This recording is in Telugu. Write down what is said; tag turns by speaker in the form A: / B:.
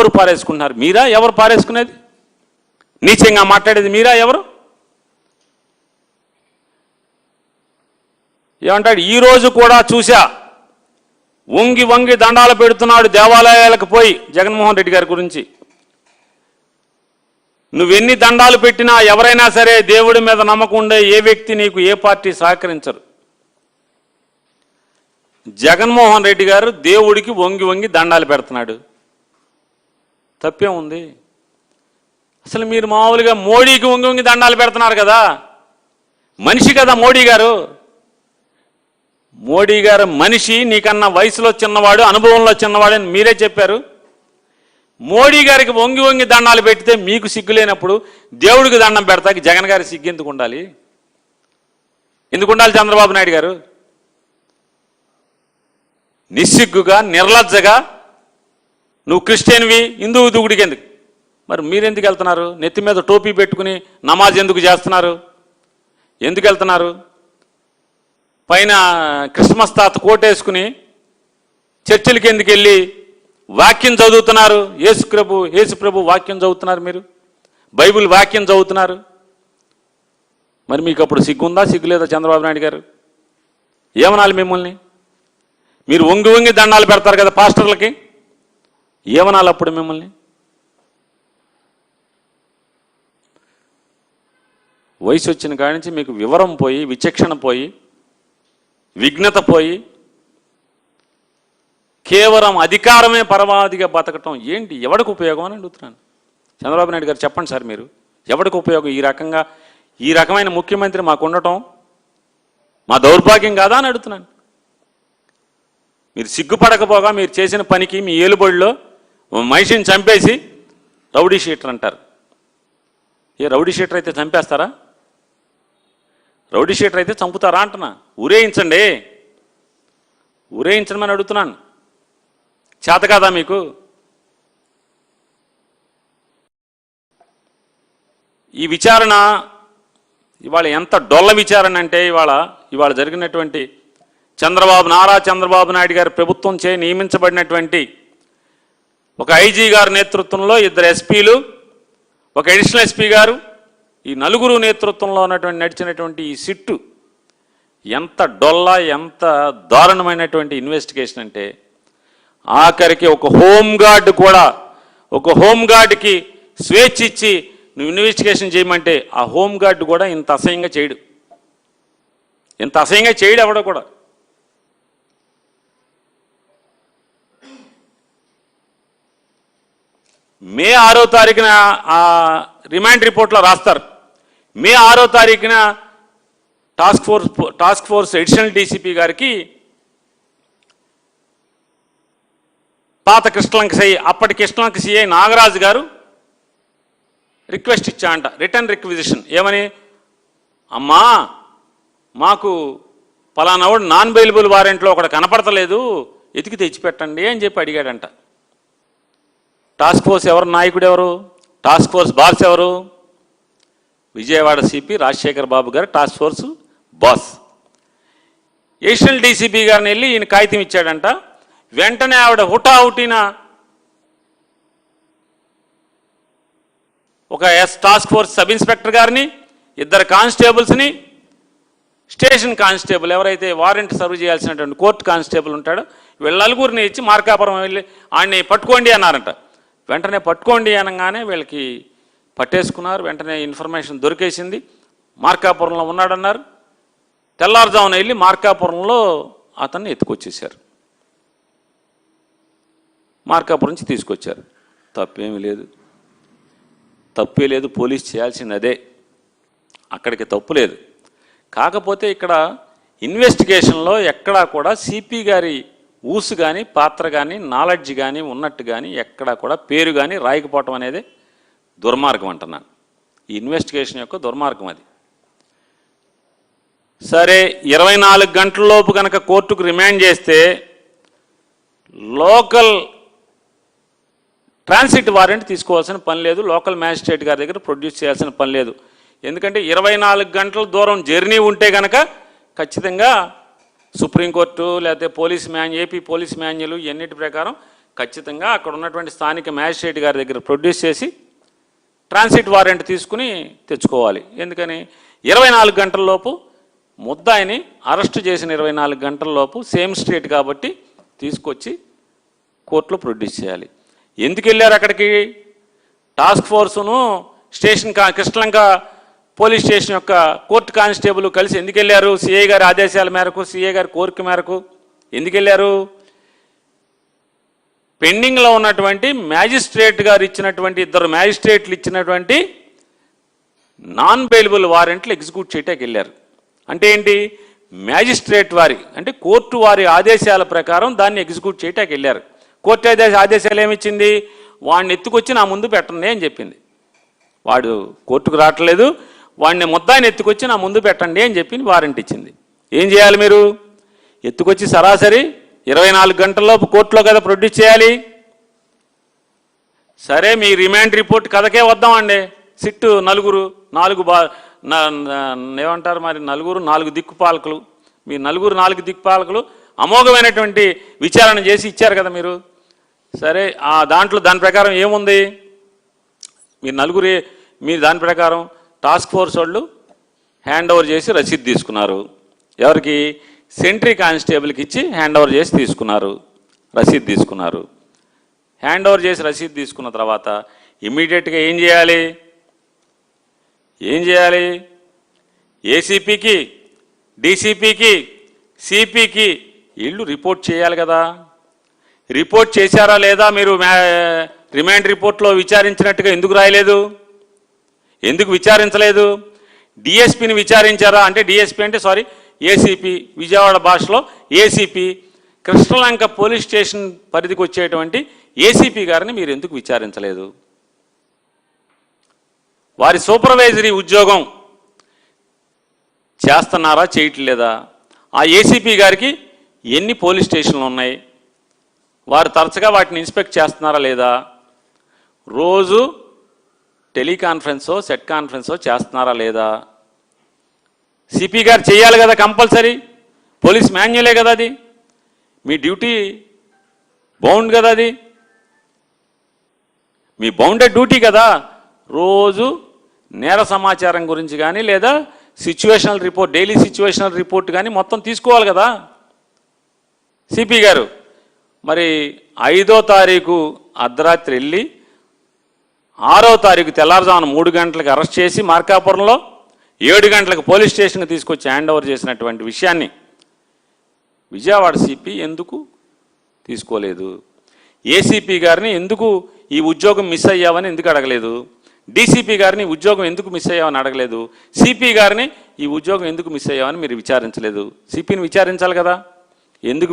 A: ఎవరు పారేసుకుంటున్నారు? మీరా? ఎవరు పారేసుకునేది? నీచంగా మాట్లాడేది మీరా? ఎవరు? ఏమంటాడు? ఈరోజు కూడా చూసా, వంగి వంగి దండాలు పెడుతున్నాడు దేవాలయాలకు పోయి జగన్మోహన్ రెడ్డి గారి గురించి. నువ్వెన్ని దండాలు పెట్టినా ఎవరైనా సరే దేవుడి మీద నమ్మకం ఉండే ఏ వ్యక్తి నీకు ఏ పార్టీ సహకరించరు. జగన్మోహన్ రెడ్డి గారు దేవుడికి వంగి వంగి దండాలు పెడుతున్నాడు, తప్పే ఉంది? అసలు మీరు మామూలుగా మోడీకి వంగి వంగి దండాలు పెడుతున్నారు కదా, మనిషి కదా మోడీ గారు. మోడీ గారు మనిషి, నీకన్నా వయసులో చిన్నవాడు, అనుభవంలో చిన్నవాడు అని మీరే చెప్పారు. మోడీ గారికి వంగి వంగి దండాలు పెడితే మీకు సిగ్గు లేనప్పుడు దేవుడికి దండం పెడతాకి జగన్ గారి సిగ్గు ఎందుకు ఉండాలి? ఎందుకు ఉండాలి చంద్రబాబు నాయుడు గారు? నిస్సిగ్గుగా, నిర్లజ్జగా నువ్వు క్రిస్టియన్వి, హిందువు దుగుడికి ఎందుకు? మరి మీరెందుకు వెళ్తున్నారు? నెత్తి మీద టోపీ పెట్టుకుని నమాజ్ ఎందుకు చేస్తున్నారు? ఎందుకు వెళ్తున్నారు? పైన క్రిస్మస్ తాత కోటేసుకుని చర్చిలకి ఎందుకు వెళ్ళి వాక్యం చదువుతున్నారు? యేసు ప్రభు వాక్యం చదువుతున్నారు, మీరు బైబిల్ వాక్యం చదువుతున్నారు. మరి మీకు అప్పుడు సిగ్గుందా, సిగ్గు లేదా చంద్రబాబు నాయుడు గారు? ఏమనాలి మిమ్మల్ని? మీరు వంగి వంగి దండాలు పెడతారు కదా పాస్టర్లకి, ఏమనాలి అప్పుడు మిమ్మల్ని? వయసు వచ్చిన కాడి నుంచి మీకు వివరం పోయి, విచక్షణ పోయి, విఘ్నత పోయి, కేవలం అధికారమే పరమావధిగా బతకటం ఏంటి? ఎవరికి ఉపయోగం అని అడుగుతున్నాను. చంద్రబాబు నాయుడు గారు చెప్పండి సార్, మీరు ఎవరికి ఉపయోగం? ఈ రకమైన ముఖ్యమంత్రి మాకు ఉండటం మా దౌర్భాగ్యం కాదా అని అడుగుతున్నాను. మీరు సిగ్గుపడకపోగా మీరు చేసిన పనికి మీ ఏలుబడిలో మనిషిని చంపేసి రౌడీ షీటర్ అంటారు. ఏ రౌడీ షీటర్ అయితే చంపేస్తారా? రౌడీ షీటర్ అయితే చంపుతారా అంటున్నా. ఊరేయించండి, ఊరేయించమని అడుగుతున్నాను. చేత కాదా మీకు? ఈ విచారణ ఇవాళ ఎంత డొల్ల విచారణ అంటే, ఇవాళ జరిగినటువంటి నారా చంద్రబాబు నాయుడు గారి ప్రభుత్వం చే నియమించబడినటువంటి ఒక ఐజీ గారి నేతృత్వంలో 2 ఎస్పీలు, ఒక అడిషనల్ ఎస్పీ గారు, ఈ 4 నేతృత్వంలో నడిచినటువంటి ఈ సిట్టు ఎంత డొల్ల, ఎంత దారుణమైనటువంటి ఇన్వెస్టిగేషన్ అంటే, ఆఖరికి ఒక హోంగార్డ్కి స్వేచ్ఛ ఇచ్చి నువ్వు ఇన్వెస్టిగేషన్ చేయమంటే ఆ హోంగార్డ్ కూడా ఇంత అసహ్యంగా చేయడు. ఎవడో కూడా. మే 6వ తారీఖున ఆ రిమాండ్ రిపోర్ట్లో రాస్తారు. మే 6వ తారీఖున టాస్క్ ఫోర్స్ అడిషనల్ డీసీపీ గారికి పాత కృష్ణలంక సిఐ, అప్పటి కృష్ణలంక సిఐ నాగరాజు గారు రిక్వెస్ట్ ఇచ్చారంట, రిటర్న్ రిక్విజిషన్. ఏమని? అమ్మా, మాకు పలానావాడు నాన్ బెయిలబుల్ వారెంట్లో ఒకటి కనపడతలేదు, ఎతికి తెచ్చిపెట్టండి అని చెప్పి అడిగాడంట. టాస్క్ ఫోర్స్ నాయకుడు ఎవరు? టాస్క్ ఫోర్స్ బాస్ ఎవరు? విజయవాడ సిపి రాజశేఖర్ బాబు గారు task force boss. Additional DCP గారిని వెళ్ళి ఈయన కాగితం ఇచ్చాడంట. వెంటనే ఆవిడ హుటాహుటిన ఒక టాస్క్ ఫోర్స్ సబ్ ఇన్స్పెక్టర్ గారిని, 2 కానిస్టేబుల్స్ని, స్టేషన్ కానిస్టేబుల్ ఎవరైతే వారెంట్ సర్వ్ చేయాల్సినటువంటి కోర్టు కానిస్టేబుల్ ఉంటాడో, వీళ్ళ 4గురిని ఇచ్చి మార్కాపురం వెళ్ళి ఆయన్ని పట్టుకోండి అన్నారంట. వెంటనే పట్టుకోండి అనగానే వీళ్ళకి పట్టేసుకున్నారు. వెంటనే ఇన్ఫర్మేషన్ దొరికేసింది, మార్కాపురంలో ఉన్నాడన్నారు. తెల్లారుజామున వెళ్ళి మార్కాపురంలో అతన్ని ఎత్తుకొచ్చేశారు, మార్కాపురం నుంచి తీసుకొచ్చారు. తప్పే లేదు, పోలీస్ చేయాల్సింది అదే, అక్కడికి తప్పు లేదు. కాకపోతే ఇక్కడ ఇన్వెస్టిగేషన్లో ఎక్కడా కూడా సిపి గారి ఊసు కానీ, పాత్ర కానీ, నాలెడ్జ్ కానీ ఉన్నట్టు కానీ ఎక్కడా కూడా పేరు కానీ రాయకపోవటం అనేది దుర్మార్గం అంటున్నాను. ఈ ఇన్వెస్టిగేషన్ యొక్క దుర్మార్గం అది. సరే, 24 గంటలలోపు కనుక కోర్టుకు రిమాండ్ చేస్తే లోకల్ ట్రాన్సిట్ వారెంట్ తీసుకోవాల్సిన పని లేదు, లోకల్ మ్యాజిస్ట్రేట్ గారి దగ్గర ప్రొడ్యూస్ చేయాల్సిన పని లేదు. ఎందుకంటే 24 గంటల దూరం జర్నీ ఉంటే కనుక ఖచ్చితంగా సుప్రీంకోర్టు లేకపోతే ఏపీ పోలీస్ మాన్యువల్ ఎన్నిటి ప్రకారం ఖచ్చితంగా అక్కడ ఉన్నటువంటి స్థానిక మ్యాజిస్ట్రేట్ గారి దగ్గర ప్రొడ్యూస్ చేసి ట్రాన్సిట్ వారెంట్ తీసుకుని తెచ్చుకోవాలి. ఎందుకని 24 గంటలలోపు ముద్దాయిని అరెస్ట్ చేసిన 24 గంటలలోపు సేమ్ స్టేట్ కాబట్టి తీసుకొచ్చి కోర్టులో ప్రొడ్యూస్ చేయాలి. ఎందుకు వెళ్ళారు అక్కడికి? టాస్క్ ఫోర్సును స్టేషన్ కృష్ణలంక పోలీస్ స్టేషన్ యొక్క కోర్టు కానిస్టేబుల్ కలిసి ఎందుకు వెళ్ళారు? సిఐ గారి ఆదేశాల మేరకు, సిఐ గారి కోరిక మేరకు ఎందుకు వెళ్ళారు? పెండింగ్లో ఉన్నటువంటి మ్యాజిస్ట్రేట్ గారు ఇచ్చినటువంటి, 2 మ్యాజిస్ట్రేట్లు ఇచ్చినటువంటి నాన్ బెయిలబుల్ వారెంట్లు ఎగ్జిక్యూట్ చేయటానికి వెళ్ళారు. అంటే ఏంటి? మ్యాజిస్ట్రేట్ వారి అంటే కోర్టు వారి ఆదేశాల ప్రకారం దాన్ని ఎగ్జిక్యూట్ చేయటానికి వెళ్ళారు. కోర్టు ఆదేశాలు ఏమిచ్చింది? వాడిని ఎత్తుకొచ్చి నా ముందు పెట్టండి అని చెప్పింది. వాడు కోర్టుకు రావట్లేదు, వాడిని ముద్దాయిని ఎత్తుకొచ్చి నా ముందు పెట్టండి అని చెప్పి వారెంట్ ఇచ్చింది. ఏం చేయాలి మీరు? ఎత్తుకొచ్చి సరాసరి 24 గంటల్లోపు కోర్టులో కదా ప్రొడ్యూస్ చేయాలి. సరే, మీ రిమాండ్ రిపోర్ట్ కథకే వద్దామండి. సిట్టు ఏమంటారు మరి, 4 దిక్కుపాలకులు, మీ 4 దిక్కుపాలకులు అమోఘమైనటువంటి విచారణ చేసి ఇచ్చారు కదా మీరు. సరే, దాని ప్రకారం ఏముంది? మీరు దాని ప్రకారం టాస్క్ ఫోర్స్ వాళ్ళు హ్యాండ్ ఓవర్ చేసి రసీదు తీసుకున్నారు. ఎవరికి? సెంట్రీ కానిస్టేబుల్కి ఇచ్చి హ్యాండ్ ఓవర్ చేసి తీసుకున్నారు, రసీదు తీసుకున్నారు. హ్యాండ్ ఓవర్ చేసి రసీదు తీసుకున్న తర్వాత ఇమ్మీడియట్గా ఏం చేయాలి? ఏసీపీకి, డీసీపీకి, సిపికి వీళ్ళు రిపోర్ట్ చేయాలి కదా. రిపోర్ట్ చేశారా లేదా? మీరు రిమాండ్ రిపోర్ట్లో విచారించినట్టుగా ఎందుకు రాయలేదు? ఎందుకు విచారించలేదు? డిఎస్పీని విచారించారా అంటే, డిఎస్పీ అంటే ఏసీపీ, విజయవాడ భాషలో ఏసీపీ, కృష్ణలంక పోలీస్ స్టేషన్ పరిధికి వచ్చేటువంటి ఏసీపీ గారిని మీరు ఎందుకు విచారించలేదు? వారి సూపర్వైజరీ ఉద్యోగం చేస్తున్నారా, చేయట్లేదా? ఆ ఏసీపీ గారికి ఎన్ని పోలీస్ స్టేషన్లు ఉన్నాయి? వారు తరచుగా వాటిని ఇన్స్పెక్ట్ చేస్తున్నారా లేదా? రోజు టెలికాన్ఫరెన్సో, సెట్ కాన్ఫరెన్సో చేస్తున్నారా లేదా? సిపి గారు చేయాలి కదా కంపల్సరీ. పోలీస్ మాన్యువలే కదా అది. మీ డ్యూటీ బౌండ్ కదా అది, మీ బౌండెడ్ డ్యూటీ కదా. రోజు నేర సమాచారం గురించి కానీ లేదా situational report, daily situational report కానీ మొత్తం తీసుకోవాలి కదా సిపి గారు. మరి 5వ తారీఖు అర్ధరాత్రి వెళ్ళి 6వ తారీఖు తెల్లారుజామున 3 గంటలకు అరెస్ట్ చేసి మార్కాపురంలో 7 గంటలకు పోలీస్ స్టేషన్కి తీసుకొచ్చి హ్యాండ్ ఓవర్ చేసినటువంటి విషయాన్ని విజయవాడ సిపి ఎందుకు తీసుకోలేదు? ఏసీపీ గారిని ఎందుకు ఈ ఉద్యోగం మిస్ అయ్యావని ఎందుకు అడగలేదు? డీసీపీ గారిని ఉద్యోగం ఎందుకు మిస్ అయ్యావని అడగలేదు? సిపి గారిని ఈ ఉద్యోగం ఎందుకు మిస్ అయ్యావని మీరు విచారించలేదు? సిపిని విచారించాలి కదా. ఎందుకు